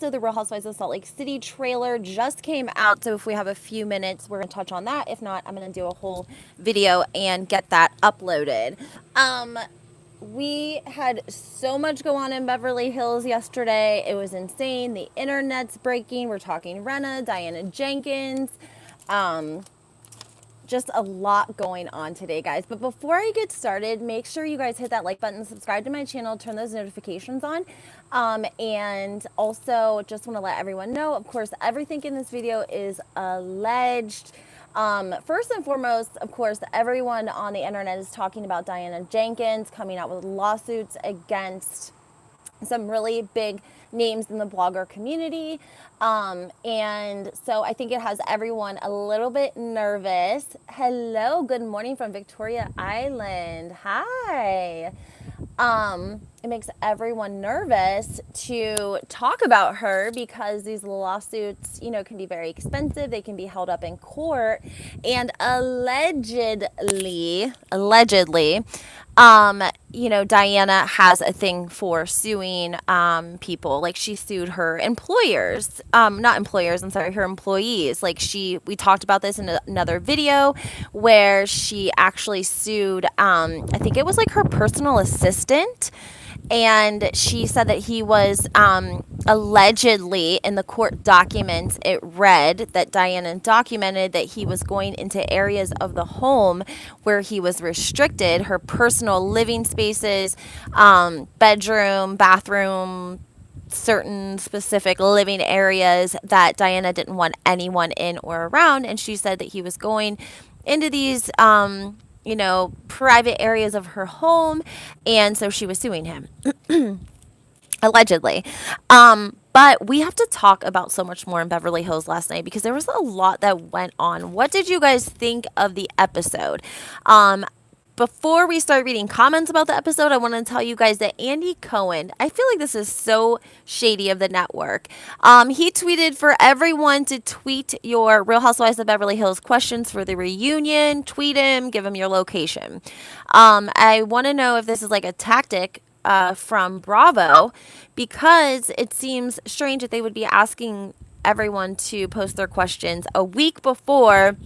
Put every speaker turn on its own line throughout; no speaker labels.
also the Real Housewives of Salt Lake City trailer just came out. So if we have a few minutes, we're going to touch on that. If not, I'm going to do a whole video and get that uploaded. We had so much go on in Beverly Hills yesterday. It was insane. The internet's breaking. We're talking Rinna, Diana Jenkins. Just a lot going on today, guys. But before I get started, make sure you guys hit that like button, subscribe to my channel, turn those notifications on. And also just want to let everyone know, of course, everything in this video is alleged. First and foremost, of course, everyone on the internet is talking about Diana Jenkins coming out with lawsuits against some really big names in the blogger community. And so I think it has everyone a little bit nervous. Hello, good morning from Victoria Island. Hi. It makes everyone nervous to talk about her because these lawsuits, you know, can be very expensive. They can be held up in court, and allegedly, you know, Diana has a thing for suing people. Like, she sued her employers, not employers, I'm sorry, her employees. Like, we talked about this in another video where she actually sued, I think it was like her personal assistant. And she said that he was allegedly, in the court documents, it read that Diana documented that he was going into areas of the home where he was restricted, her personal living spaces, bedroom, bathroom, certain specific living areas that Diana didn't want anyone in or around. And she said that he was going into these you know, private areas of her home, and so she was suing him, allegedly. But we have to talk about so much more in Beverly Hills last night because there was a lot that went on. What did you guys think of the episode? Before we start reading comments about the episode, I want to tell you guys that Andy Cohen, I feel like this is so shady of the network. He tweeted for everyone to tweet your Real Housewives of Beverly Hills questions for the reunion. Tweet him, give him your location. I want to know if this is like a tactic from Bravo, because it seems strange that they would be asking everyone to post their questions a week before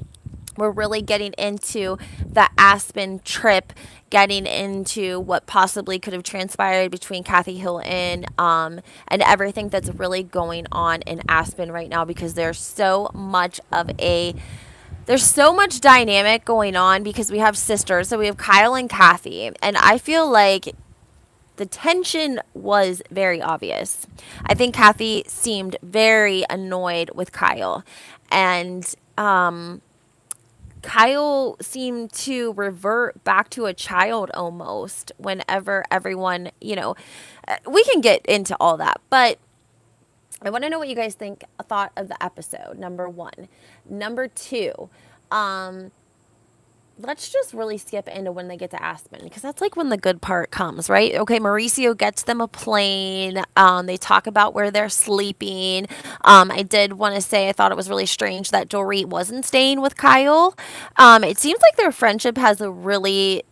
we're really getting into the Aspen trip, getting into what possibly could have transpired between Kathy Hilton and everything that's really going on in Aspen right now, because there's so much dynamic going on because we have sisters. So we have Kyle and Kathy, and I feel like the tension was very obvious. I think Kathy seemed very annoyed with Kyle, and Kyle seemed to revert back to a child almost whenever everyone, you know, we can get into all that, but I want to know what you guys thought of the episode, number one. Number two, let's just really skip into when they get to Aspen, because that's like when the good part comes, right? Okay, Mauricio gets them a plane. They talk about where they're sleeping. I did want to say I thought it was really strange that Dorit wasn't staying with Kyle. It seems like their friendship has a really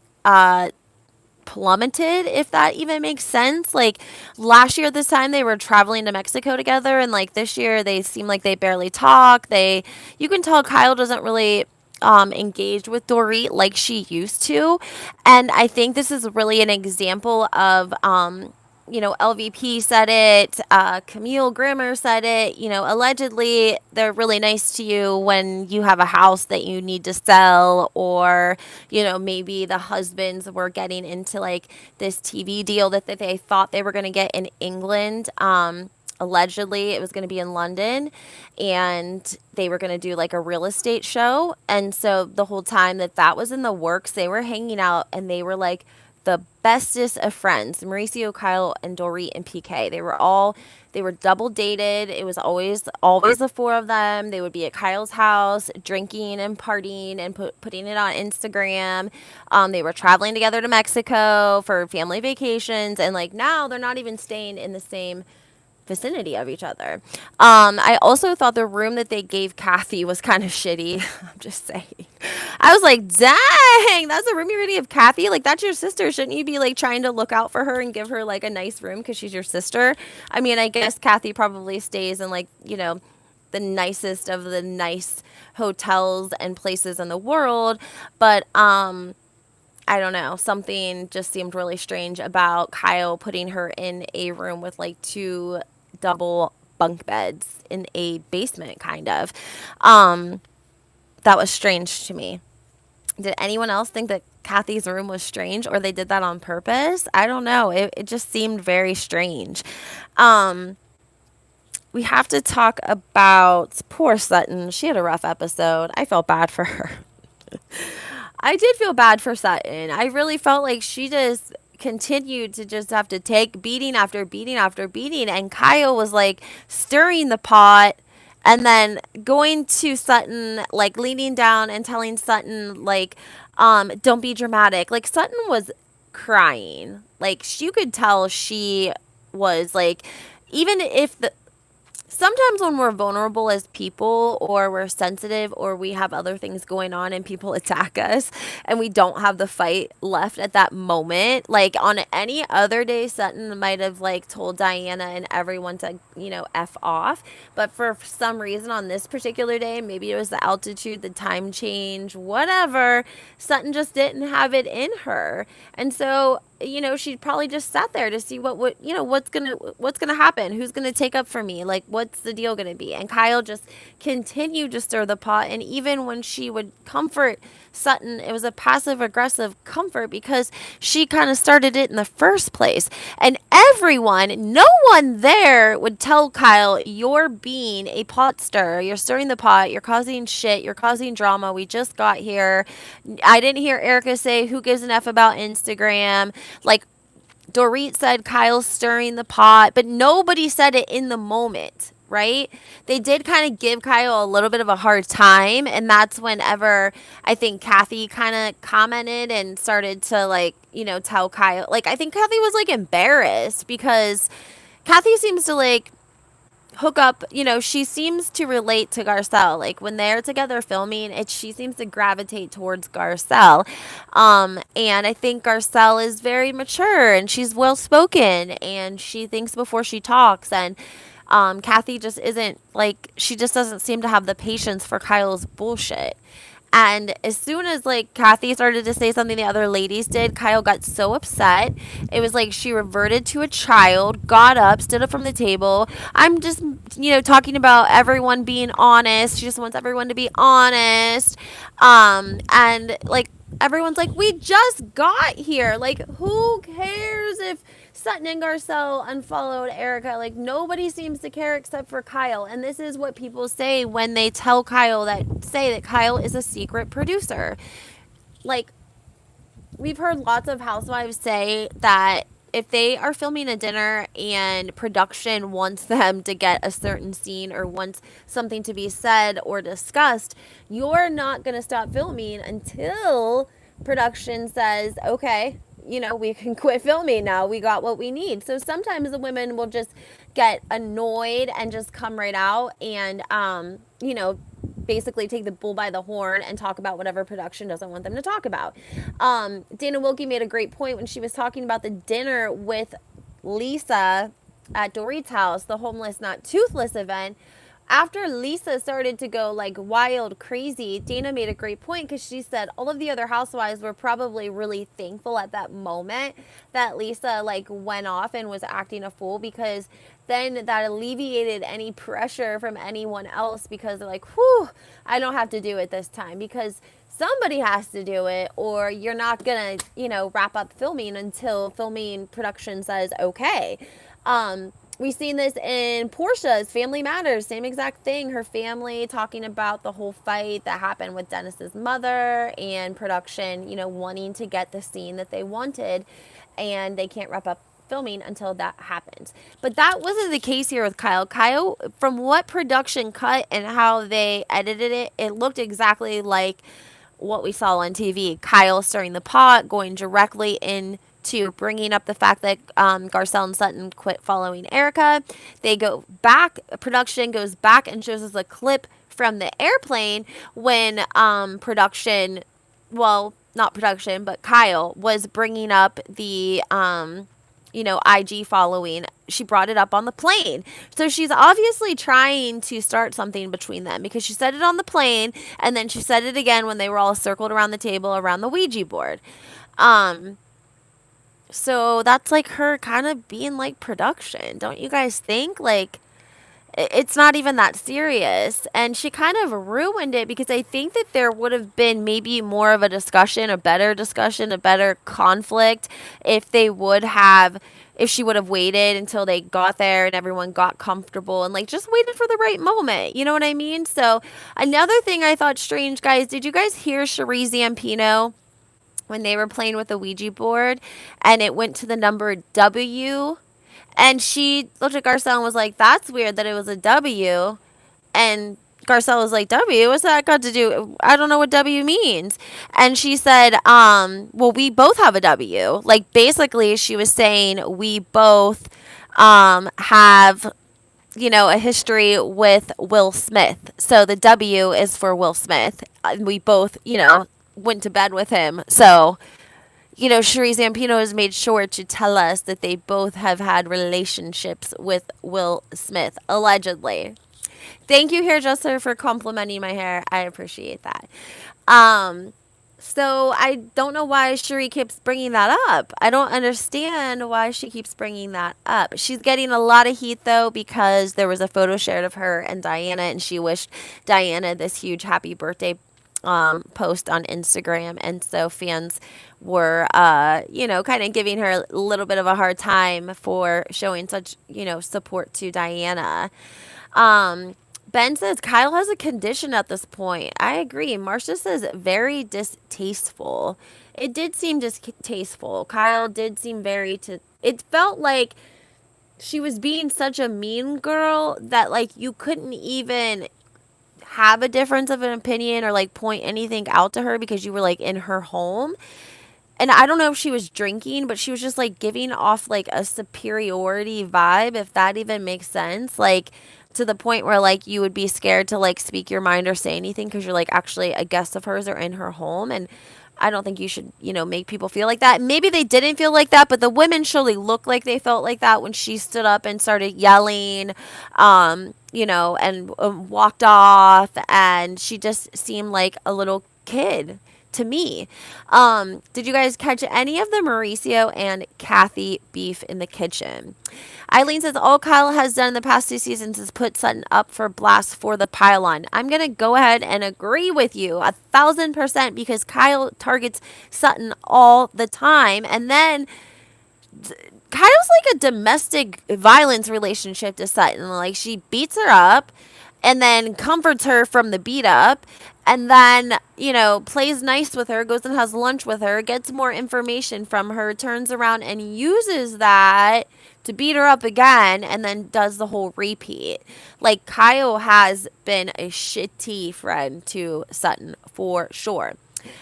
plummeted, if that even makes sense. Like, last year this time they were traveling to Mexico together, and like this year they seem like they barely talk. You can tell Kyle doesn't really engaged with Dorit like she used to. And I think this is really an example of, you know, LVP said it, Camille Grimmer said it, you know, allegedly they're really nice to you when you have a house that you need to sell, or, you know, maybe the husbands were getting into like this TV deal that they thought they were going to get in England. Allegedly, it was going to be in London, and they were going to do like a real estate show. And so the whole time that was in the works, they were hanging out, and they were like the bestest of friends. Mauricio, Kyle, and Dorit and PK. They were double dated. It was always the four of them. They would be at Kyle's house drinking and partying and putting it on Instagram. They were traveling together to Mexico for family vacations, and like now they're not even staying in the same vicinity of each other. I also thought the room that they gave Kathy was kind of shitty. I'm just saying. I was like, dang, that's a room you're gonna give Kathy? Like, that's your sister. Shouldn't you be like trying to look out for her and give her like a nice room because she's your sister? I mean, I guess Kathy probably stays in like, the nicest of the nice hotels and places in the world. But I don't know. Something just seemed really strange about Kyle putting her in a room with like two double bunk beds in a basement, kind of. Um, that was strange to me. Did anyone else think that Kathy's room was strange or they did that on purpose? I don't know. It just seemed very strange. Um, we have to talk about poor Sutton. She had a rough episode. I felt bad for her. I did feel bad for Sutton. I really felt like she just continued to just have to take beating after beating after beating. And Kyle was like stirring the pot and then going to Sutton, like leaning down and telling Sutton, like, don't be dramatic. Like, Sutton was crying. Like, you could tell she was like, even if the sometimes when we're vulnerable as people or we're sensitive or we have other things going on and people attack us and we don't have the fight left at that moment, like on any other day Sutton might have like told Diana and everyone to F off, but for some reason on this particular day, maybe it was the altitude, the time change, whatever, Sutton just didn't have it in her. And so she probably just sat there to see what's gonna happen, who's gonna take up for me, like what's the deal gonna be. And Kyle just continued to stir the pot, and even when she would comfort Sutton, it was a passive aggressive comfort because she kind of started it in the first place. And no one there would tell Kyle, you're being a pot stirrer, you're stirring the pot, you're causing shit, you're causing drama, we just got here. I didn't hear Erika say who gives an F about Instagram. Like, Dorit said Kyle's stirring the pot, but nobody said it in the moment, right? They did kind of give Kyle a little bit of a hard time, and that's whenever I think Kathy kind of commented and started to, like, tell Kyle. Like, I think Kathy was, like, embarrassed because Kathy seems to, like, hook up, she seems to relate to Garcelle. Like when they're together filming, she seems to gravitate towards Garcelle. And I think Garcelle is very mature and she's well spoken and she thinks before she talks. And Kathy just isn't, like, she just doesn't seem to have the patience for Kyle's bullshit. And as soon as like Kathy started to say something the other ladies did, Kyle got so upset. It was like she reverted to a child, got up, stood up from the table. I'm just, talking about everyone being honest. She just wants everyone to be honest. And like everyone's like, we just got here. Like, who cares if Sutton and Garcelle unfollowed Erika? Like, nobody seems to care except for Kyle. And this is what people say when they tell Kyle that Kyle is a secret producer. Like, we've heard lots of housewives say that if they are filming a dinner and production wants them to get a certain scene or wants something to be said or discussed, you're not going to stop filming until production says, okay, we can quit filming now. We got what we need. So sometimes the women will just get annoyed and just come right out and, basically take the bull by the horn and talk about whatever production doesn't want them to talk about. Dana Wilkie made a great point when she was talking about the dinner with Lisa at Dorit's house, the homeless, not toothless event. After Lisa started to go like wild, crazy, Dana made a great point because she said all of the other housewives were probably really thankful at that moment that Lisa like went off and was acting a fool, because then that alleviated any pressure from anyone else, because they're like, whew, I don't have to do it this time, because somebody has to do it, or you're not gonna, wrap up filming until filming production says okay. We've seen this in Portia's Family Matters, same exact thing. Her family talking about the whole fight that happened with Dennis's mother and production, wanting to get the scene that they wanted, and they can't wrap up filming until that happens. But that wasn't the case here with Kyle. Kyle, from what production cut and how they edited it, it looked exactly like what we saw on TV. Kyle stirring the pot, going directly into bringing up the fact that Garcelle and Sutton quit following Erika. They go back, production goes back and shows us a clip from the airplane when production well, not production, but Kyle was bringing up the IG following. She brought it up on the plane. So she's obviously trying to start something between them because she said it on the plane and then she said it again when they were all circled around the table around the Ouija board. Um so that's like her kind of being like production. Don't you guys think? Like it's not even that serious. And she kind of ruined it because I think that there would have been maybe more of a discussion, a better conflict if they would have, if she would have waited until they got there and everyone got comfortable and like just waited for the right moment. You know what I mean? So another thing I thought strange, guys, did you guys hear Cherie Zampino when they were playing with the Ouija board and it went to the number W? And she looked at Garcelle and was like, that's weird that it was a W. And Garcelle was like, W? What's that got to do? I don't know what W means. And she said, well, we both have a W. Like, basically, she was saying we both have, a history with Will Smith. So the W is for Will Smith. We both, went to bed with him. So Cherie Zampino has made sure to tell us that they both have had relationships with Will Smith, allegedly. Thank you, hairdresser, for complimenting my hair. I appreciate that. So I don't know why Cherie keeps bringing that up. I don't understand why she keeps bringing that up. She's getting a lot of heat, though, because there was a photo shared of her and Diana, and she wished Diana this huge happy birthday post on Instagram. And so fans were, kind of giving her a little bit of a hard time for showing such, support to Diana. Ben says Kyle has a condition at this point. I agree. Marcia says very distasteful. It did seem distasteful. Kyle did seem it felt like she was being such a mean girl that like you couldn't even have a difference of an opinion or like point anything out to her because you were like in her home. And I don't know if she was drinking, but she was just like giving off like a superiority vibe, if that even makes sense. Like to the point where like you would be scared to like speak your mind or say anything because you're like actually a guest of hers or in her home. And I don't think you should, make people feel like that. Maybe they didn't feel like that, but the women surely looked like they felt like that when she stood up and started yelling, and walked off. And she just seemed like a little kid to me. Did you guys catch any of the Mauricio and Kathy beef in the kitchen? Eileen says all Kyle has done in the past 2 seasons is put Sutton up for blast for the pylon. I'm going to go ahead and agree with you 1,000% because Kyle targets Sutton all the time. And then Kyle's like a domestic violence relationship to Sutton. Like she beats her up and then comforts her from the beat up and then, plays nice with her, goes and has lunch with her, gets more information from her, turns around and uses that to beat her up again and then does the whole repeat. Like Kyle has been a shitty friend to Sutton for sure.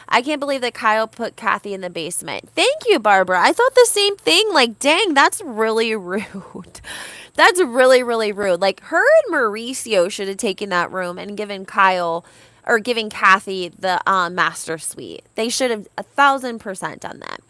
I can't believe that Kyle put Kathy in the basement. Thank you, Barbara. I thought the same thing. Like, dang, that's really rude. That's really, really rude. Like, her and Mauricio should have taken that room and given Kathy the master suite. They should have 1,000% done that.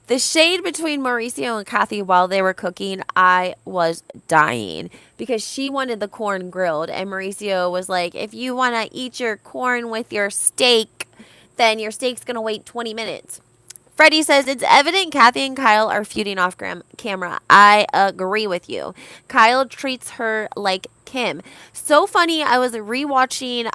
The shade between Mauricio and Kathy while they were cooking, I was dying because she wanted the corn grilled and Mauricio was like, if you want to eat your corn with your steak, then your steak's going to wait 20 minutes. Freddie says, it's evident Kathy and Kyle are feuding off camera. I agree with you. Kyle treats her like Kim. So funny. I was rewatching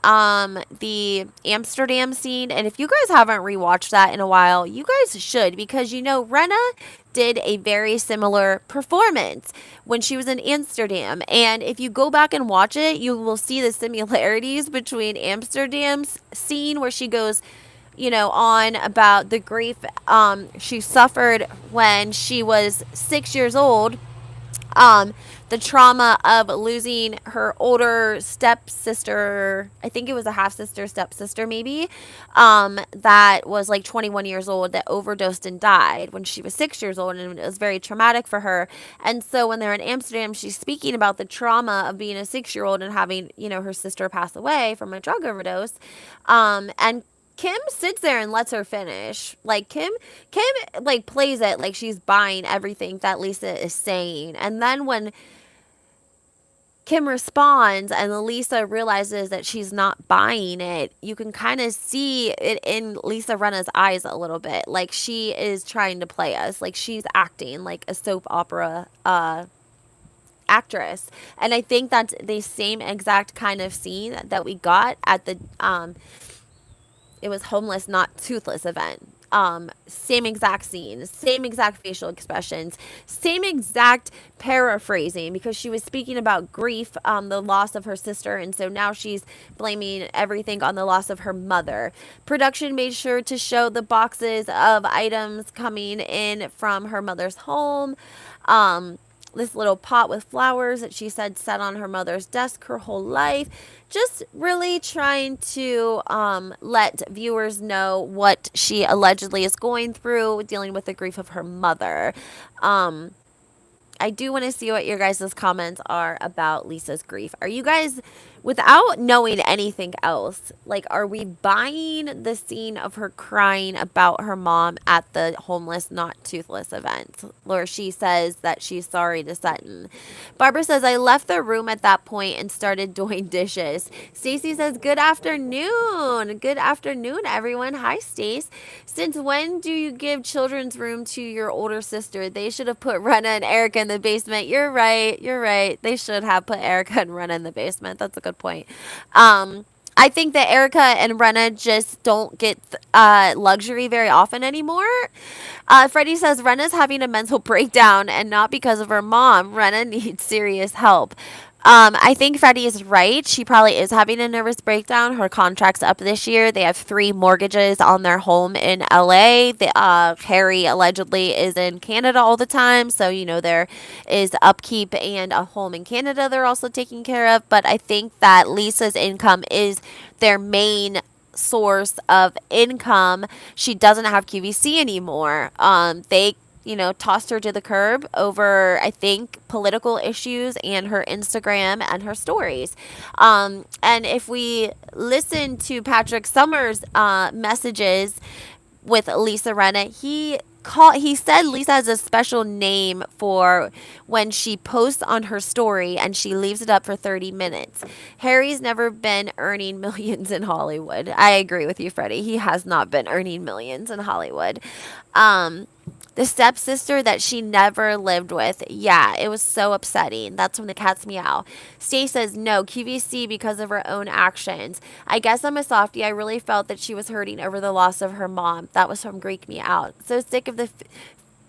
the Amsterdam scene. And if you guys haven't rewatched that in a while, you guys should. Because, Rinna did a very similar performance when she was in Amsterdam. And if you go back and watch it, you will see the similarities between Amsterdam's scene where she goes, on about the grief she suffered when she was 6 years old, the trauma of losing her older stepsister, I think it was a half-sister, stepsister maybe, that was like 21 years old that overdosed and died when she was 6 years old, and it was very traumatic for her. And so when they're in Amsterdam, she's speaking about the trauma of being a 6-year-old and having, her sister pass away from a drug overdose, and Kim sits there and lets her finish. Like Kim like plays it like she's buying everything that Lisa is saying. And then when Kim responds and Lisa realizes that she's not buying it, you can kind of see it in Lisa Rinna's eyes a little bit. Like she is trying to play us. Like she's acting like a soap opera actress. And I think that's the same exact kind of scene that we got at the it was homeless not toothless event. Same exact scene, same exact facial expressions, same exact paraphrasing, because she was speaking about grief, the loss of her sister, and so now she's blaming everything on the loss of her mother. Production made sure to show the boxes of items coming in from her mother's home. This little pot with flowers that she said sat on her mother's desk her whole life. Just really trying to let viewers know what she allegedly is going through dealing with the grief of her mother. I do want to see what your guys' comments are about Lisa's grief. Are you guys, without knowing anything else, like, are we buying the scene of her crying about her mom at the homeless, not toothless event? Where she says that she's sorry to Sutton. Barbara says, I left the room at that point and started doing dishes. Stacy says, good afternoon. Good afternoon, everyone. Hi, Stace. Since when do you give children's room to your older sister? They should have put Rinna and Erika in the basement. You're right. You're right. They should have put Erika and Rinna in the basement. That's a good point. I think that Erika and Rinna just don't get luxury very often anymore. Freddie says Renna's having a mental breakdown and not because of her mom. Rinna needs serious help. I think Freddie is right. She probably is having a nervous breakdown. Her contract's up this year. They have 3 mortgages on their home in LA. Harry allegedly is in Canada all the time. So, there is upkeep and a home in Canada they're also taking care of. But I think that Lisa's income is their main source of income. She doesn't have QVC anymore. They tossed her to the curb over, I think, political issues and her Instagram and her stories. And if we listen to Patrick Summers' messages with Lisa Rinna, he said Lisa has a special name for when she posts on her story and she leaves it up for 30 minutes. Harry's never been earning millions in Hollywood. I agree with you, Freddie. He has not been earning millions in Hollywood. The stepsister that she never lived with. Yeah, it was so upsetting. That's when the cats meow. Stay says, no, QVC because of her own actions. I guess I'm a softie. I really felt that she was hurting over the loss of her mom. That was from Greek Me Out. So sick of the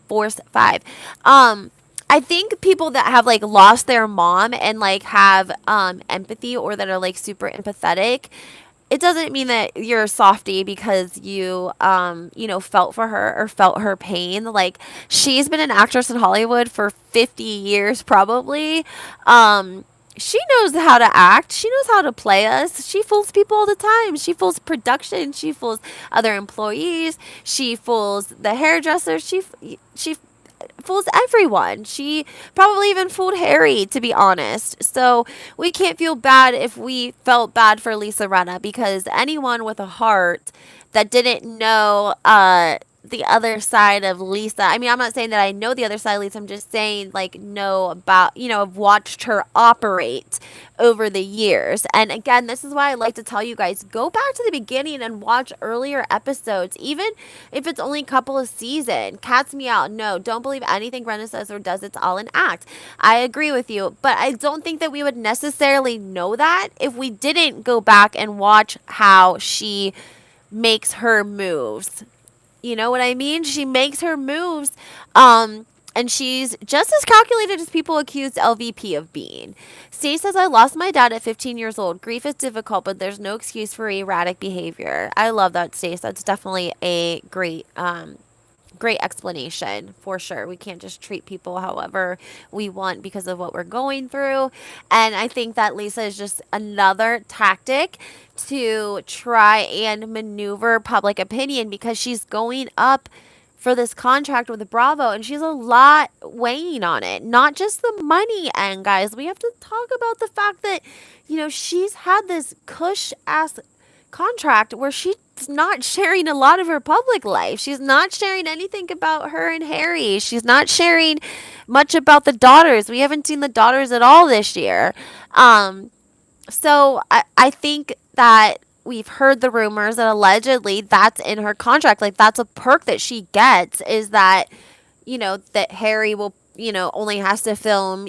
Force 5. I think people that have like lost their mom and like have empathy, or that are like super empathetic, it doesn't mean that you're a softie because you, felt for her or felt her pain. Like, she's been an actress in Hollywood for 50 years, probably. She knows how to act. She knows how to play us. She fools people all the time. She fools production. She fools other employees. She fools the hairdresser. She fools everyone. She probably even fooled Harry, to be honest. So we can't feel bad if we felt bad for Lisa Rinna, because anyone with a heart that didn't know the other side of Lisa. I mean, I'm not saying that I know the other side of Lisa. I'm just saying, like, know about, I've watched her operate over the years. And again, this is why I like to tell you guys, go back to the beginning and watch earlier episodes, even if it's only a couple of seasons. Cats me out. No, don't believe anything Rinna says or does. It's all an act. I agree with you, but I don't think that we would necessarily know that if we didn't go back and watch how she makes her moves. You know what I mean? She makes her moves, and she's just as calculated as people accuse LVP of being. Stacey says, I lost my dad at 15 years old. Grief is difficult, but there's no excuse for erratic behavior. I love that, Stacey. That's definitely a great explanation, for sure. We can't just treat people however we want because of what we're going through. And I think that Lisa is just another tactic to try and maneuver public opinion, because she's going up for this contract with Bravo, and she's a lot weighing on it. Not just the money end, guys. We have to talk about the fact that, she's had this cush ass contract where she's not sharing a lot of her public life. She's not sharing anything about her and Harry. She's not sharing much about the daughters. We haven't seen the daughters at all this year. Um, so I think that we've heard the rumors that allegedly that's in her contract. Like, that's a perk that she gets, is that, that Harry will, only has to film,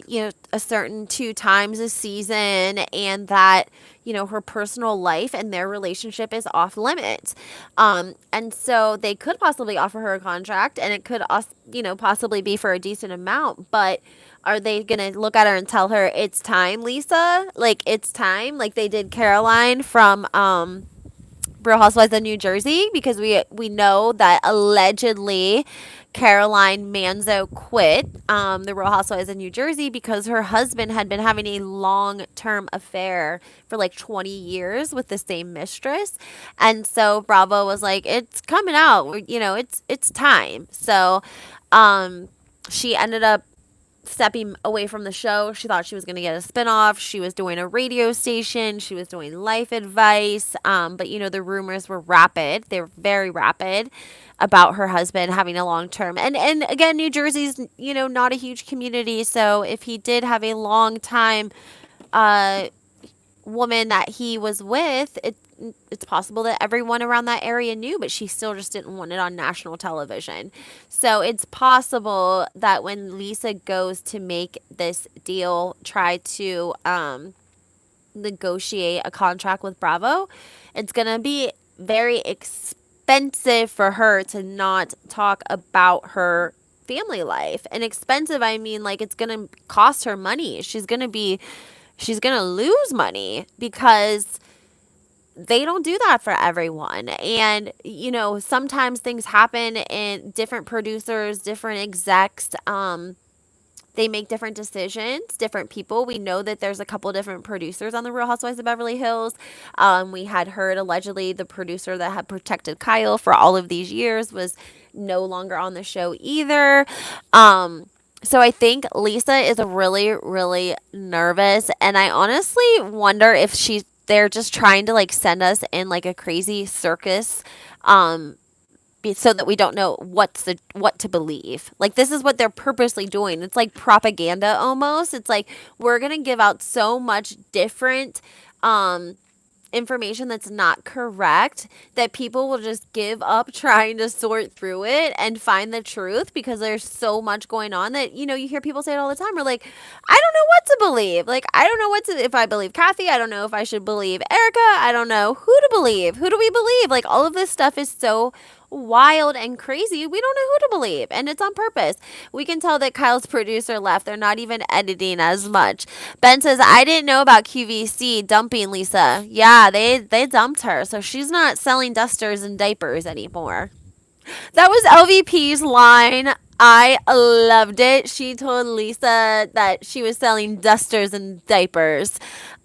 a certain 2 times a season, and that, her personal life and their relationship is off limits. And so they could possibly offer her a contract, and it could, possibly be for a decent amount, but are they going to look at her and tell her, it's time, Lisa? Like, it's time? Like they did Caroline from, Real Housewives of New Jersey, because we know that allegedly Caroline Manzo quit the Real Housewives of New Jersey because her husband had been having a long-term affair for like 20 years with the same mistress, and so Bravo was like, it's coming out, it's time. So she ended up stepping away from the show. She thought she was going to get a spinoff. She was doing a radio station. She was doing life advice. But, the rumors were rapid. They were very rapid about her husband having a long term. And again, New Jersey's, not a huge community. So if he did have a long time woman that he was with, it's possible that everyone around that area knew, but she still just didn't want it on national television. So it's possible that when Lisa goes to make this deal, try to negotiate a contract with Bravo, it's going to be very expensive for her to not talk about her family life. And expensive, I mean, like, it's going to cost her money. She's going to lose money, because they don't do that for everyone. And, sometimes things happen, and different producers, different execs, they make different decisions, different people. We know that there's a couple different producers on the Real Housewives of Beverly Hills. We had heard allegedly the producer that had protected Kyle for all of these years was no longer on the show either. So I think Lisa is really, really nervous, and I honestly wonder if they're just trying to like send us in like a crazy circus, so that we don't know what to believe. Like, this is what they're purposely doing. It's like propaganda almost. It's like, we're gonna give out so much different information that's not correct that people will just give up trying to sort through it and find the truth, because there's so much going on that, you hear people say it all the time. We're like, I don't know what to believe. Like, I don't know if I believe Kathy. I don't know if I should believe Erika. I don't know who to believe. Who do we believe? Like, all of this stuff is so wild and crazy. We don't know who to believe, and it's on purpose. We can tell that Kyle's producer left. They're not even editing as much. Ben says, I didn't know about QVC dumping Lisa. Yeah, they dumped her, so she's not selling dusters and diapers anymore. That was LVP's line. I loved it. She told Lisa that she was selling dusters and diapers.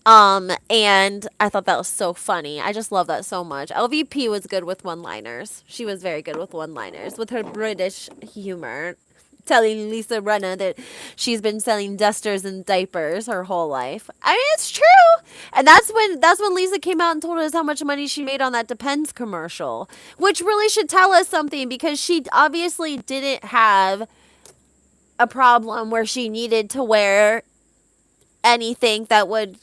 And I thought that was so funny. I just love that so much. LVP was good with one-liners. She was very good with one-liners, with her British humor, telling Lisa Rinna that she's been selling dusters and diapers her whole life. I mean, it's true. And that's when Lisa came out and told us how much money she made on that Depends commercial, which really should tell us something, because she obviously didn't have a problem where she needed to wear anything that would,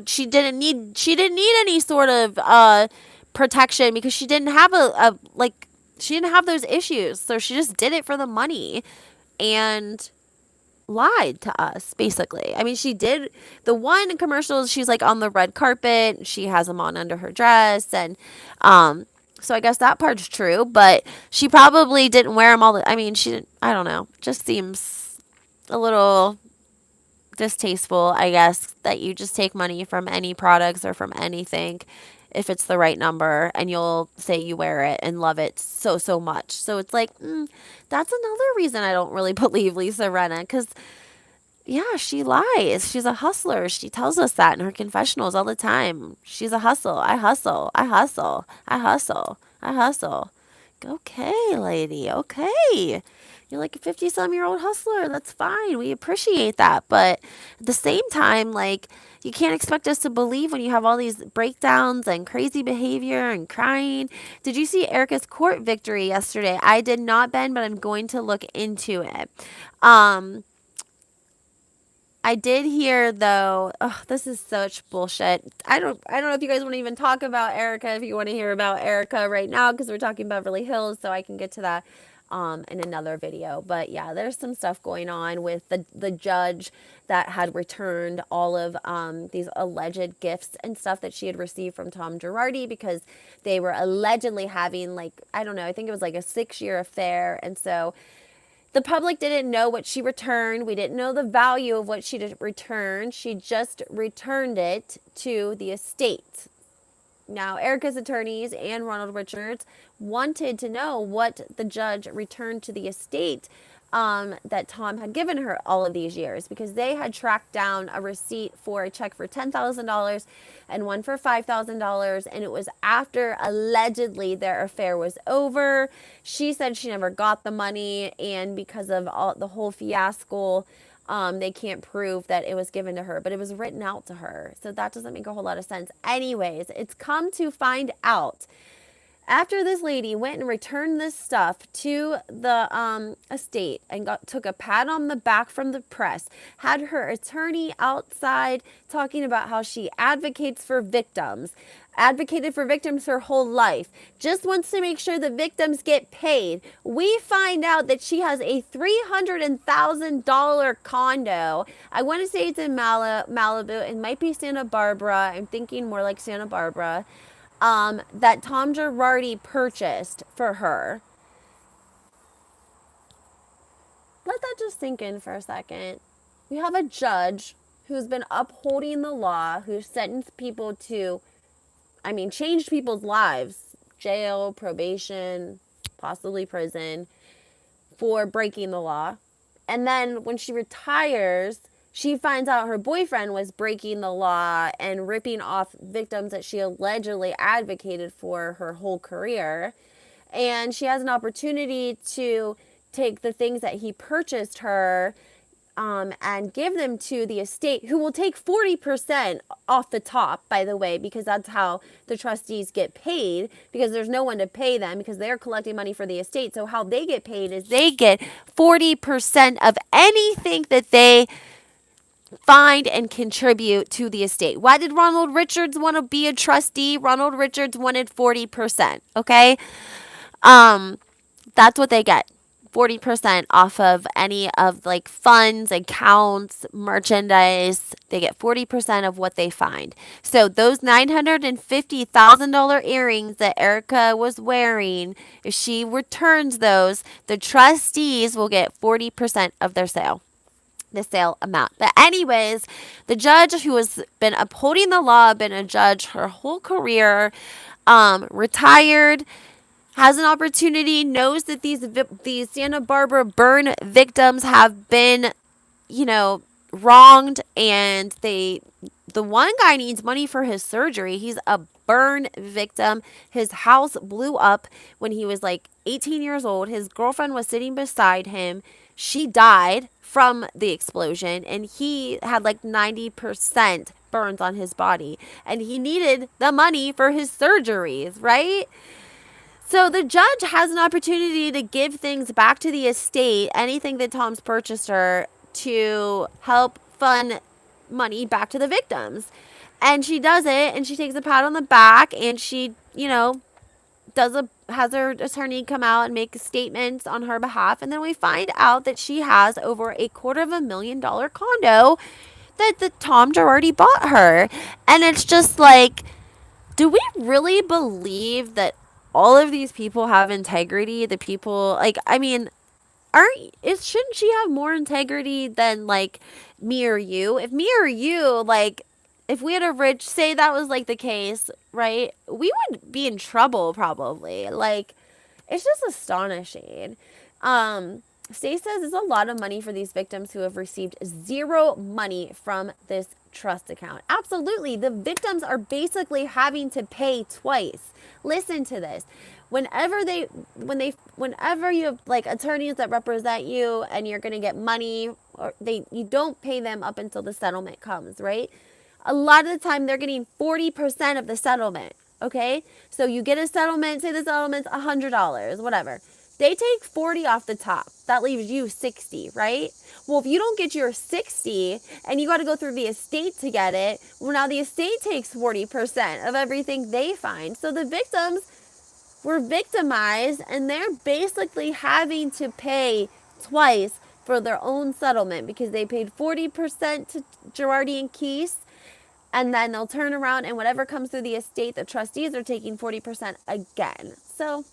she didn't need any sort of protection, because she didn't have she didn't have those issues. So she just did it for the money and lied to us, basically. I mean, she did the one commercial, she's like on the red carpet, she has them on under her dress, and so I guess that part's true, but she probably didn't wear them I mean, she didn't, I don't know, just seems a little distasteful, I guess, that you just take money from any products or from anything if it's the right number, and you'll say you wear it and love it so much. So it's like, that's another reason I don't really believe Lisa Rinna, because yeah, she lies. She's a hustler. She tells us that in her confessionals all the time. She's a hustle. I hustle. I hustle. I hustle. I hustle. Okay, lady. Okay. You're like a 50-some-year-old hustler. That's fine. We appreciate that. But at the same time, like, You can't expect us to believe when you have all these breakdowns and crazy behavior and crying. Did you see Erika's court victory yesterday? I did not, Ben, but I'm going to look into it. Um, I did hear though, oh, this is such bullshit. I don't know if you guys want to even talk about Erika, if you want to hear about Erika right now, because we're talking Beverly Hills, so I can get to that in another video. But yeah, there's some stuff going on with the judge that had returned all of these alleged gifts and stuff that she had received from Tom Girardi, because they were allegedly having, like, I don't know, I think it was like a 6-year affair. And so the public didn't know what she returned. We didn't know the value of what she returned. She just returned it to the estate. Now, Erika's attorneys and Ronald Richards wanted to know what the judge returned to the estate that Tom had given her all of these years, because they had tracked down a receipt for a check for $10,000 and one for $5,000, and it was after allegedly their affair was over. She said she never got the money, and because of all the whole fiasco, they can't prove that it was given to her, but it was written out to her. So that doesn't make a whole lot of sense. Anyways, it's come to find out, after this lady went and returned this stuff to the estate and took a pat on the back from the press, had her attorney outside talking about how she advocated for victims her whole life, just wants to make sure the victims get paid. We find out that she has a $300,000 condo. I want to say it's in Malibu. It might be Santa Barbara. I'm thinking more like Santa Barbara. That Tom Girardi purchased for her. Let that just sink in for a second. We have a judge who's been upholding the law, who sentenced people to, changed people's lives, jail, probation, possibly prison, for breaking the law. And then when she retires, she finds out her boyfriend was breaking the law and ripping off victims that she allegedly advocated for her whole career. And she has an opportunity to take the things that he purchased her and give them to the estate, who will take 40% off the top, by the way, because that's how the trustees get paid, because there's no one to pay them, because they're collecting money for the estate. So how they get paid is they get 40% of anything that they find and contribute to the estate. Why did Ronald Richards want to be a trustee? Ronald Richards wanted 40%, okay? That's what they get. 40% off of any of, like, funds, accounts, merchandise. They get 40% of what they find. So those $950,000 earrings that Erika was wearing, if she returns those, the trustees will get 40% of their sale. The sale amount. But anyways, the judge who has been upholding the law, been a judge her whole career, retired, has an opportunity, knows that these Santa Barbara burn victims have been, wronged, and the one guy needs money for his surgery. He's a burn victim. His house blew up when he was like 18 years old. His girlfriend was sitting beside him. She died from the explosion, and he had like 90% burns on his body, and he needed the money for his surgeries, right? So the judge has an opportunity to give things back to the estate, anything that Tom's purchased her, to help fund money back to the victims. And she does it, and she takes a pat on the back, and she, has her attorney come out and make statements on her behalf. And then we find out that she has over $250,000 condo that the Tom Girardi bought her. And it's just like, do we really believe that all of these people have integrity? The people, shouldn't she have more integrity than, like, me or you? If me or you, like, if we had a rich, say that was like the case, right? We would be in trouble probably. Like, it's just astonishing. Stay says it's a lot of money for these victims who have received zero money from this trust account. Absolutely. The victims are basically having to pay twice. Listen to this. Whenever you have, like, attorneys that represent you and you're going to get money, or you don't pay them up until the settlement comes, right? a lot of the time they're getting 40% of the settlement. Okay, so you get a settlement, say the settlement's $100, whatever. They take 40 off the top. That leaves you 60, right? Well, if you don't get your 60 and you got to go through the estate to get it, well, now the estate takes 40% of everything they find. So the victims were victimized and they're basically having to pay twice for their own settlement because they paid 40% to Girardi and Keese, and then they'll turn around and whatever comes through the estate, the trustees are taking 40% again. So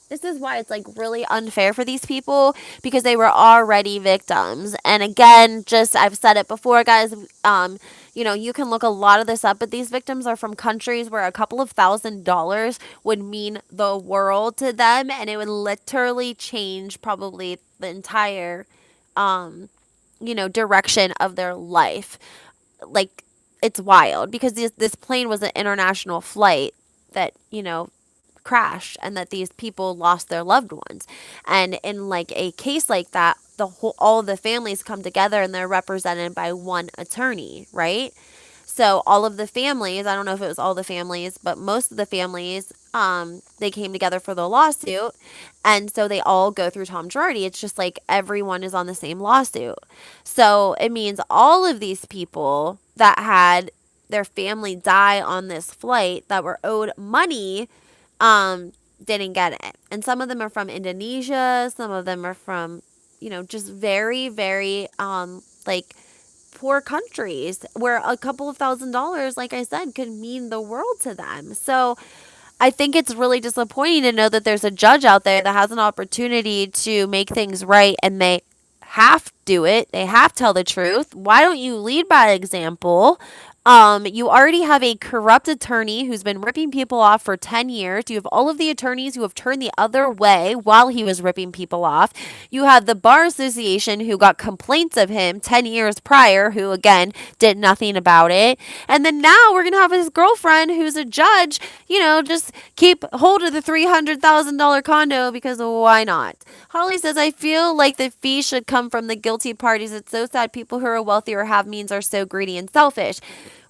this is why it's like really unfair for these people because they were already victims. And again, just I've said it before, guys. You can look a lot of this up, but these victims are from countries where a couple of $1,000s would mean the world to them, and it would literally change probably the entire, direction of their life. Like, it's wild because this plane was an international flight that crashed and that these people lost their loved ones. And in like a case like that, all the families come together and they're represented by one attorney, right? So all of the families, I don't know if it was all the families, but most of the families, they came together for the lawsuit. And so they all go through Tom Girardi. It's just like everyone is on the same lawsuit. So it means all of these people that had their family die on this flight that were owed money, didn't get it. And some of them are from Indonesia. Some of them are from, just very, very, like, poor countries where a couple of $1,000s, like I said, could mean the world to them. So I think it's really disappointing to know that there's a judge out there that has an opportunity to make things right and they have to do it. They have to tell the truth. Why don't you lead by example? You already have a corrupt attorney who's been ripping people off for 10 years. You have all of the attorneys who have turned the other way while he was ripping people off. You have the Bar Association who got complaints of him 10 years prior, who again did nothing about it. And then now we're going to have his girlfriend who's a judge, just keep hold of the $300,000 condo because why not? Holly says, I feel like the fee should come from the guilty parties. It's so sad people who are wealthy or have means are so greedy and selfish.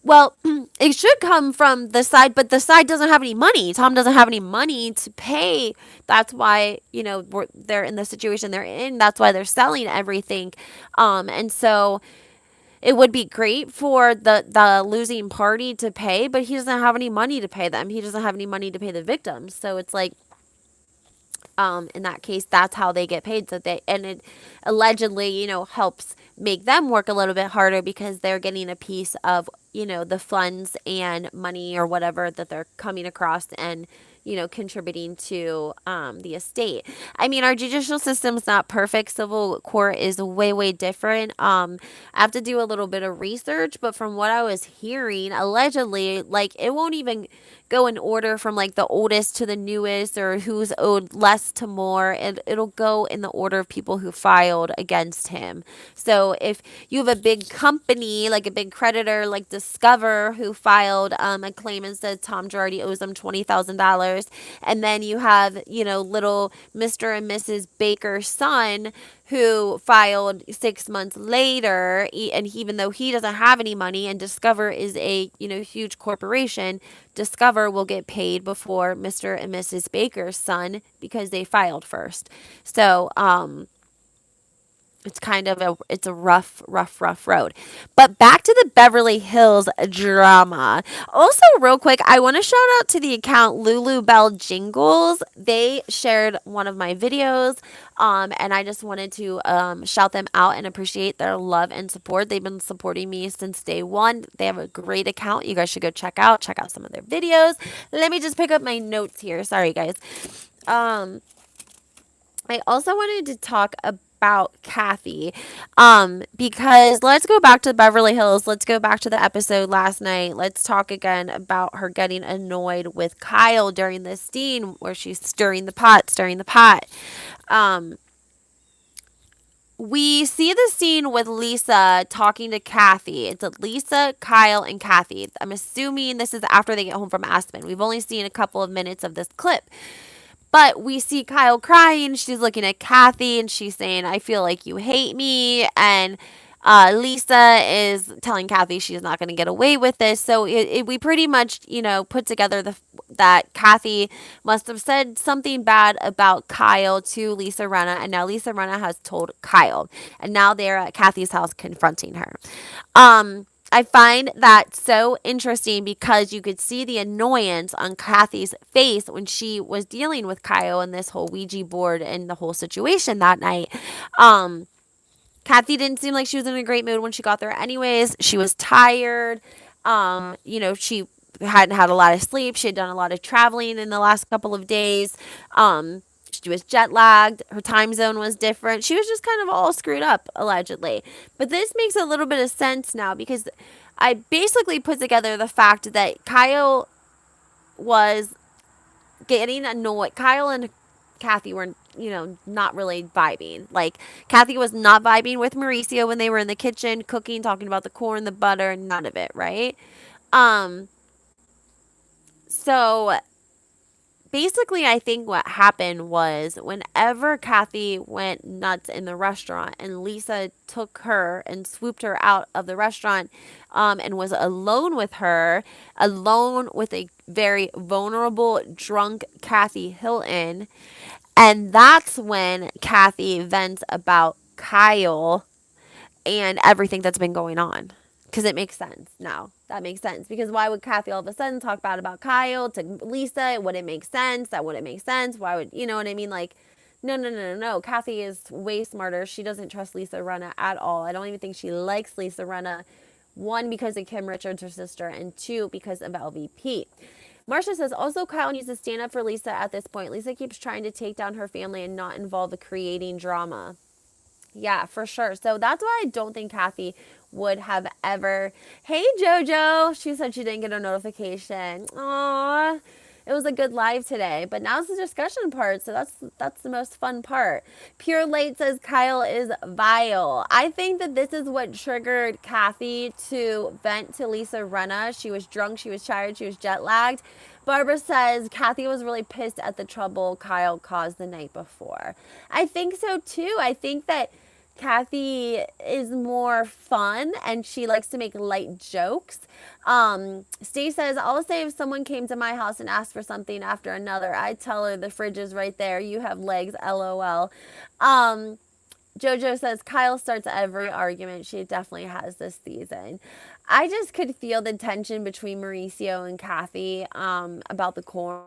Well, it should come from the side, but the side doesn't have any money. Tom doesn't have any money to pay. That's why, they're in the situation they're in. That's why they're selling everything. And so it would be great for the losing party to pay, but he doesn't have any money to pay them. He doesn't have any money to pay the victims. So it's like, in that case, that's how they get paid. So it allegedly, helps make them work a little bit harder because they're getting a piece of, the funds and money or whatever that they're coming across and, contributing to the estate. I mean, our judicial system's not perfect. Civil court is way, way different. I have to do a little bit of research, but from what I was hearing, allegedly, like, it won't even go in order from like the oldest to the newest or who's owed less to more, and it'll go in the order of people who filed against him. So if you have a big company, like a big creditor like Discover, who filed a claim and said Tom Girardi owes them $20,000, and then you have, little Mr. and Mrs. Baker's son who filed 6 months later, and even though he doesn't have any money and Discover is a, huge corporation, Discover will get paid before Mr. and Mrs. Baker's son because they filed first. So, it's kind of it's a rough road. But back to the Beverly Hills drama. Also, real quick, I want to shout out to the account Lulu Bell Jingles. They shared one of my videos, and I just wanted to shout them out and appreciate their love and support. They've been supporting me since day one. They have a great account. You guys should go check out some of their videos. Let me just pick up my notes here. Sorry, guys. I also wanted to talk about Kathy, because let's go back to Beverly Hills. Let's go back to the episode last night. Let's talk again about her getting annoyed with Kyle during this scene where she's stirring the pot. We see the scene with Lisa talking to Kathy. It's Lisa, Kyle, and Kathy. I'm assuming this is after they get home from Aspen. We've only seen a couple of minutes of this clip. But we see Kyle crying. She's looking at Kathy and she's saying, I feel like you hate me. And Lisa is telling Kathy she's not going to get away with this. So we pretty much, put together that Kathy must have said something bad about Kyle to Lisa Rinna, and now Lisa Rinna has told Kyle, and now they're at Kathy's house confronting her. I find that so interesting because you could see the annoyance on Kathy's face when she was dealing with Kyle and this whole Ouija board and the whole situation that night. Um, Kathy didn't seem like she was in a great mood when she got there anyways. She was tired. She hadn't had a lot of sleep. She had done a lot of traveling in the last couple of days. She was jet lagged. Her time zone was different. She was just kind of all screwed up, allegedly. But this makes a little bit of sense now because I basically put together the fact that Kyle was getting annoyed. Kyle and Kathy were, not really vibing. Like, Kathy was not vibing with Mauricio when they were in the kitchen cooking, talking about the corn, the butter, none of it, right? Um, so basically, I think what happened was whenever Kathy went nuts in the restaurant and Lisa took her and swooped her out of the restaurant and was alone with her, alone with a very vulnerable, drunk Kathy Hilton. And that's when Kathy vents about Kyle and everything that's been going on. Because it makes sense now. That makes sense. Because why would Kathy all of a sudden talk bad about Kyle to Lisa? It wouldn't make sense. That wouldn't make sense. Why would, you know what I mean? Like, no, no, no, no, no. Kathy is way smarter. She doesn't trust Lisa Rinna at all. I don't even think she likes Lisa Rinna. One, because of Kim Richards, her sister, and two, because of LVP. Marcia says, also, Kyle needs to stand up for Lisa at this point. Lisa keeps trying to take down her family and not involve the creating drama. Yeah, for sure. So that's why I don't think Kathy would have ever. Hey, JoJo. She said she didn't get a notification. Aww. It was a good live today, but now's the discussion part, so that's the most fun part. Pure Late says Kyle is vile. I think that this is what triggered Kathy to vent to Lisa Rinna. She was drunk, she was tired, she was jet lagged. Barbara says Kathy was really pissed at the trouble Kyle caused the night before. I think so too. I think that Kathy is more fun and she likes to make light jokes. Steve says, I'll say if someone came to my house and asked for something after another, I'd tell her the fridge is right there. You have legs, LOL. Jojo says, Kyle starts every argument. She definitely has this season. I just could feel the tension between Mauricio and Kathy about the corn.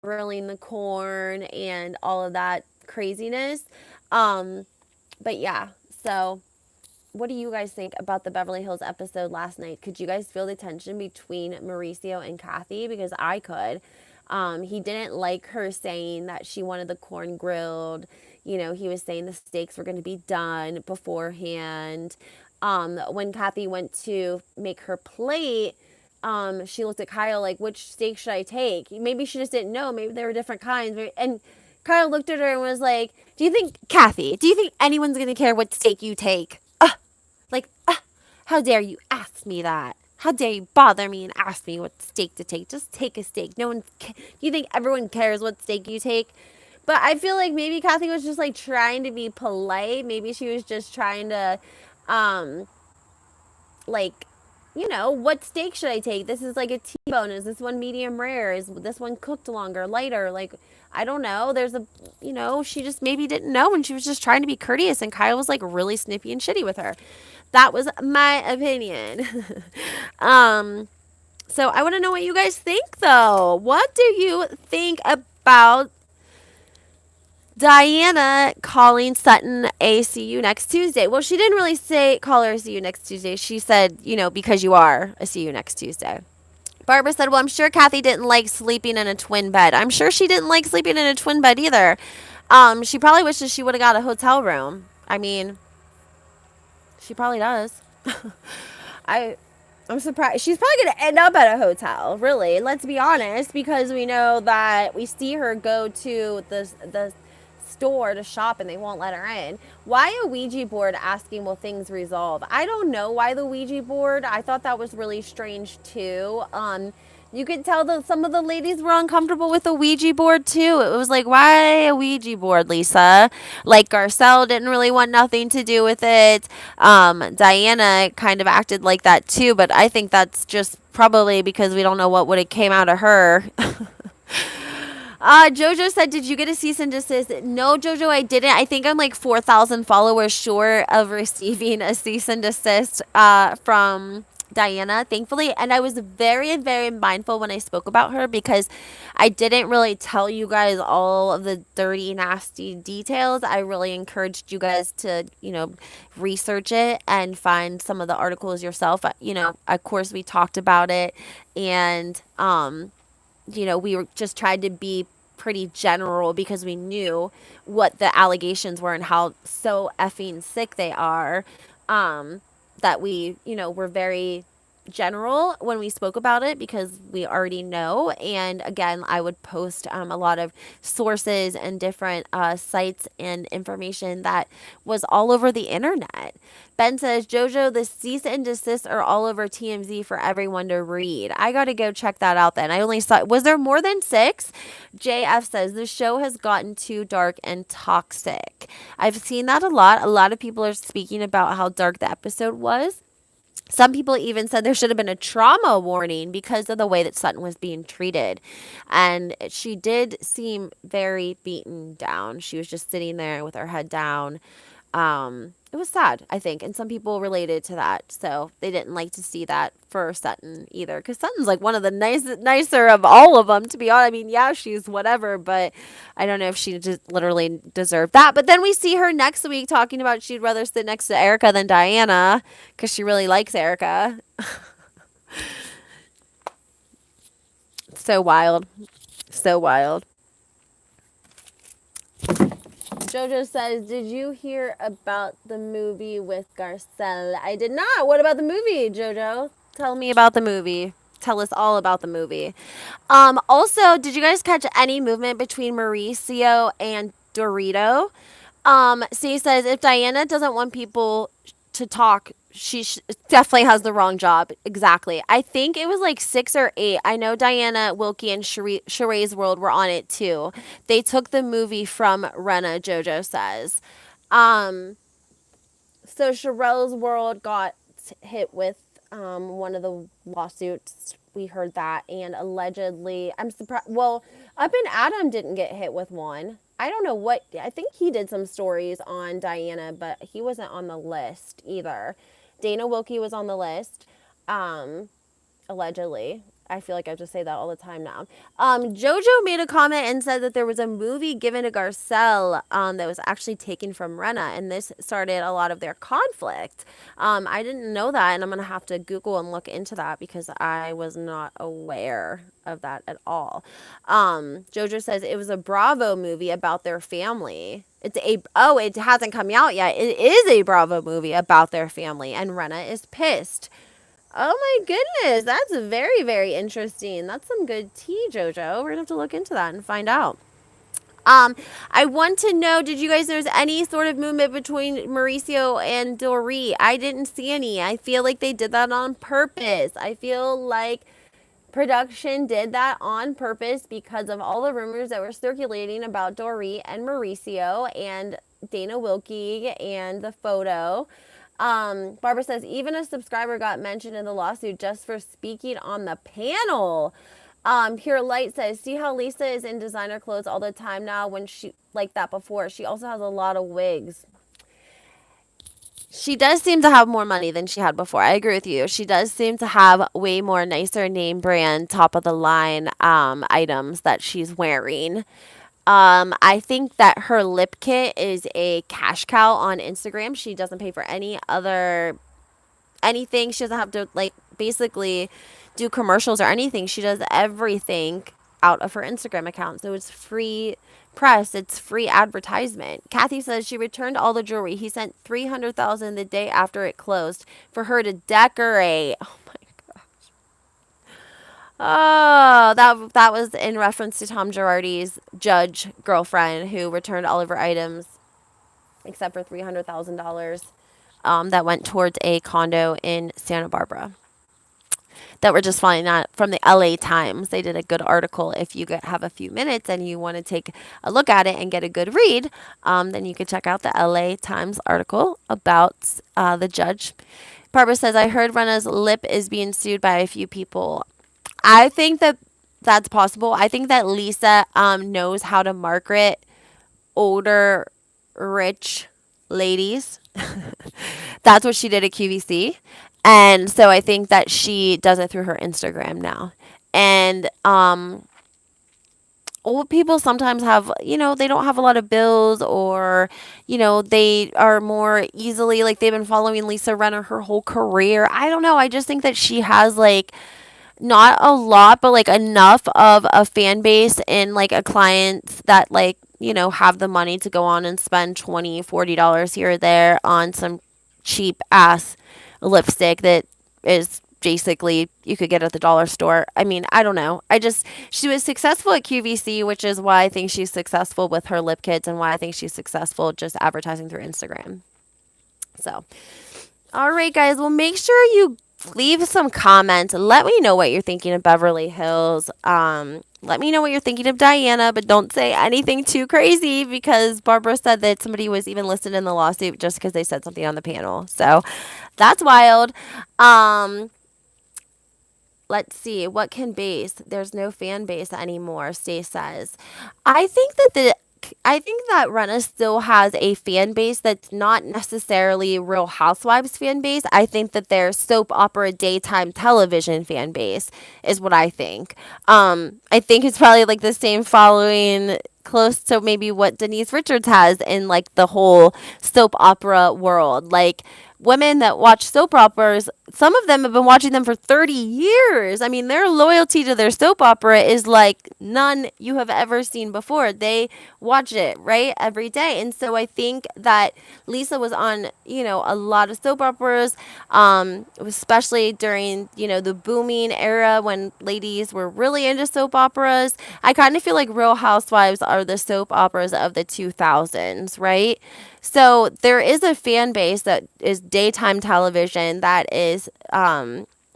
Grilling the corn and all of that craziness. But yeah, so what do you guys think about the Beverly Hills episode last night? Could you guys feel the tension between Mauricio and Kathy? Because I could. He didn't like her saying that she wanted the corn grilled. He was saying the steaks were going to be done beforehand. When Kathy went to make her plate, she looked at Kyle like, which steak should I take? Maybe she just didn't know. Maybe there were different kinds. And Kyle looked at her and was like, Kathy, do you think anyone's going to care what steak you take? Like, how dare you ask me that? How dare you bother me and ask me what steak to take? Just take a steak. Do you think everyone cares what steak you take? But I feel like maybe Kathy was just like trying to be polite. Maybe she was just trying to, like, what steak should I take? This is like a T-bone. Is this one medium rare? Is this one cooked longer, lighter? Like, I don't know. She just maybe didn't know and she was just trying to be courteous and Kyle was like really snippy and shitty with her. That was my opinion. So I want to know what you guys think though. What do you think about Diana calling Sutton a see you next Tuesday? Well, she didn't really call her a see you next Tuesday. She said, because you are a see you next Tuesday. Barbara said, well, I'm sure Kathy didn't like sleeping in a twin bed. I'm sure she didn't like sleeping in a twin bed either. She probably wishes she would have got a hotel room. I mean, she probably does. I'm surprised. She's probably going to end up at a hotel, really. Let's be honest, because we know that we see her go to the store to shop and they won't let her in. Why a Ouija board asking will things resolve? I don't know why the Ouija board. I thought that was really strange too. You could tell that some of the ladies were uncomfortable with the Ouija board too. It was like, why a Ouija board, Lisa? Like Garcelle didn't really want nothing to do with it. Diana kind of acted like that too, but I think that's just probably because we don't know what would have came out of her. Jojo said, did you get a cease and desist? No, Jojo, I didn't. I think I'm like 4,000 followers short of receiving a cease and desist from Diana, thankfully. And I was very, very mindful when I spoke about her because I didn't really tell you guys all of the dirty, nasty details. I really encouraged you guys to, research it and find some of the articles yourself. Of course, we talked about it and, we were just tried to be pretty general because we knew what the allegations were and how so effing sick they are. That we, were very general when we spoke about it because we already know. And again, I would post a lot of sources and different sites and information that was all over the internet. Ben says, Jojo, the cease and desist are all over TMZ for everyone to read. I got to go check that out then. I only saw, was there more than 6? JF says, the show has gotten too dark and toxic. I've seen that a lot. A lot of people are speaking about how dark the episode was. Some people even said there should have been a trauma warning because of the way that Sutton was being treated. And she did seem very beaten down. She was just sitting there with her head down. It was sad, I think, and some people related to that, so they didn't like to see that for Sutton either, because Sutton's like one of the nicer of all of them, to be honest. I mean, yeah, she's whatever, but I don't know if she just literally deserved that. But then we see her next week talking about she'd rather sit next to Erika than Diana, because she really likes Erika. So wild. So wild. Jojo says, did you hear about the movie with Garcelle? I did not. What about the movie, Jojo? Tell me about the movie. Tell us all about the movie. Also, did you guys catch any movement between Mauricio and Dorito? C says, if Diana doesn't want people to talk, she definitely has the wrong job. Exactly. I think it was like 6 or 8. I know Diana, Wilkie, and Sheree's World were on it too. They took the movie from Rinna, Jojo says. So Sheree's World got hit with one of the lawsuits. We heard that. And allegedly, I'm surprised. Well, Up and Adam didn't get hit with one. I don't know what. I think he did some stories on Diana, but he wasn't on the list either. Dana Wilkie was on the list, allegedly. I feel like I just say that all the time now. Jojo made a comment and said that there was a movie given to Garcelle that was actually taken from Rinna, and this started a lot of their conflict. I didn't know that, and I'm going to have to Google and look into that because I was not aware of that at all. Jojo says it was a Bravo movie about their family. It hasn't come out yet. It is a Bravo movie about their family, and Rinna is pissed. Oh my goodness, that's very, very interesting. That's some good tea, Jojo. We're gonna have to look into that and find out. I want to know, did you guys notice any sort of movement between Mauricio and Dorit? I didn't see any. I feel like they did that on purpose. I feel like production did that on purpose because of all the rumors that were circulating about Dorit and Mauricio and Dana Wilkie and the photo. Barbara says, even a subscriber got mentioned in the lawsuit just for speaking on the panel. Pure Light says, see how Lisa is in designer clothes all the time now when she, like that before. She also has a lot of wigs. She does seem to have more money than she had before. I agree with you. She does seem to have way more nicer name brand, top of the line, items that she's wearing. I think that her lip kit is a cash cow on Instagram. She doesn't pay for anything. She doesn't have to basically do commercials or anything. She does everything out of her Instagram account. So it's free press. It's free advertisement. Kathy says she returned all the jewelry. He sent $300,000 the day after it closed for her to decorate. Oh my gosh. Oh, that was in reference to Tom Girardi's judge girlfriend who returned all of her items except for $300,000 that went towards a condo in Santa Barbara. that were just finding that from the LA Times. They did a good article. If you have a few minutes and you want to take a look at it and get a good read, then you can check out the LA Times article about the judge. Barbara says, I heard Rinna's lip is being sued by a few people. I think that that's possible. I think that Lisa knows how to market older, rich ladies. That's what she did at QVC. And so I think that she does it through her Instagram now. And old people sometimes have, they don't have a lot of bills, or, they are more easily, like, they've been following Lisa Rinna her whole career. I don't know. I just think that she has, like, not a lot, but like enough of a fan base and like a clients that like, have the money to go on and spend $20, $40 here or there on some cheap ass lipstick that is basically you could get at the dollar store. I mean, I don't know. She was successful at QVC, which is why I think she's successful with her lip kits and why I think she's successful just advertising through Instagram. So, all right, guys. Well, make sure you leave some comments. Let me know what you're thinking of Beverly Hills. Let me know what you're thinking of Diana, but don't say anything too crazy, because Barbara said that somebody was even listed in the lawsuit just because they said something on the panel. So that's wild. Let's see. What can base? There's no fan base anymore, Stace says. I think that Rinna still has a fan base that's not necessarily Real Housewives fan base. I think that their soap opera daytime television fan base is what I think. I think it's probably like the same following, close to maybe what Denise Richards has in like the whole soap opera world. Like, women that watch soap operas, some of them have been watching them for 30 years. I mean, their loyalty to their soap opera is like none you have ever seen before. They watch it, right, every day. And so I think that Lisa was on, a lot of soap operas, especially during, the booming era when ladies were really into soap operas. I kind of feel like Real Housewives are the soap operas of the 2000s, right? So there is a fan base that is daytime television that is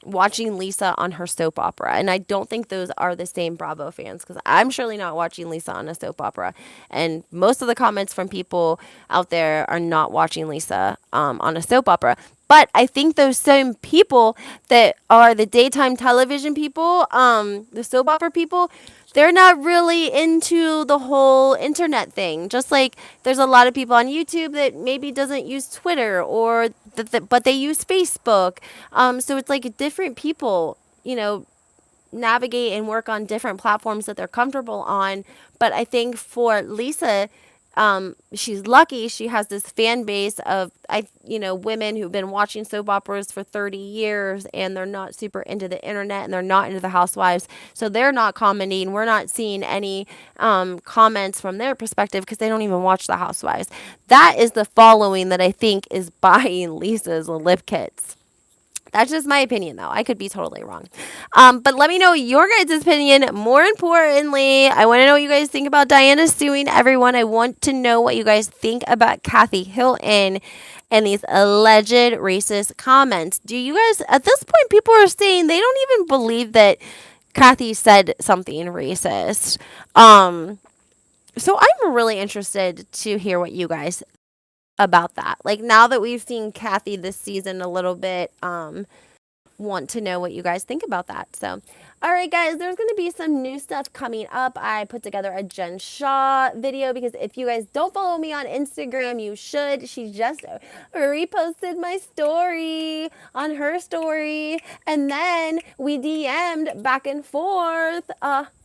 watching Lisa on her soap opera. And I don't think those are the same Bravo fans, because I'm surely not watching Lisa on a soap opera. And most of the comments from people out there are not watching Lisa on a soap opera. But I think those same people that are the daytime television people, the soap opera people, they're not really into the whole internet thing. Just like there's a lot of people on YouTube that maybe doesn't use Twitter, or but they use Facebook. So it's like different people, navigate and work on different platforms that they're comfortable on. But I think for Lisa, she's lucky she has this fan base of women who've been watching soap operas for 30 years, and they're not super into the internet, and they're not into the housewives, so they're not commenting. We're not seeing any comments from their perspective because they don't even watch the housewives. That is the following that I think is buying Lisa's lip kits. That's just my opinion, though. I could be totally wrong. But let me know your guys' opinion. More importantly, I want to know what you guys think about Diana suing everyone. I want to know what you guys think about Kathy Hilton and these alleged racist comments. Do you guys, at this point, people are saying they don't even believe that Kathy said something racist. So I'm really interested to hear what you guys about that. Like, now that we've seen Kathy this season a little bit, want to know what you guys think about that. So, all right, guys, there's going to be some new stuff coming up. I put together a Jen Shaw video, because if you guys don't follow me on Instagram, you should. She just reposted my story on her story, and then we DM'd back and forth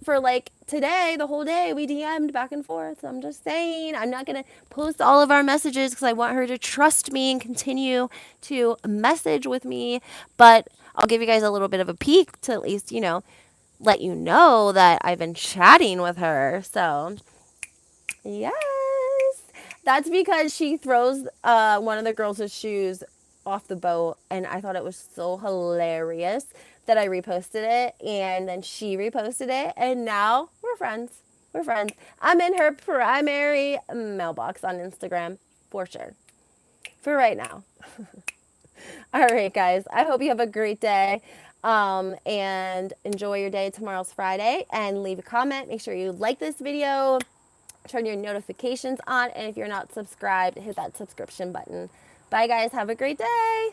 for like today, the whole day. We DM'd back and forth. So I'm just saying, I'm not going to post all of our messages because I want her to trust me and continue to message with me, but I'll give you guys a little bit of a peek to at least, let you know that I've been chatting with her. So, yes. That's because she throws one of the girls' shoes off the boat, and I thought it was so hilarious that I reposted it, and then she reposted it, and now we're friends. We're friends. I'm in her primary mailbox on Instagram, for sure. For right now. All right, guys. I hope you have a great day. And enjoy your day. Tomorrow's Friday. And leave a comment. Make sure you like this video. Turn your notifications on. And if you're not subscribed, hit that subscription button. Bye, guys. Have a great day.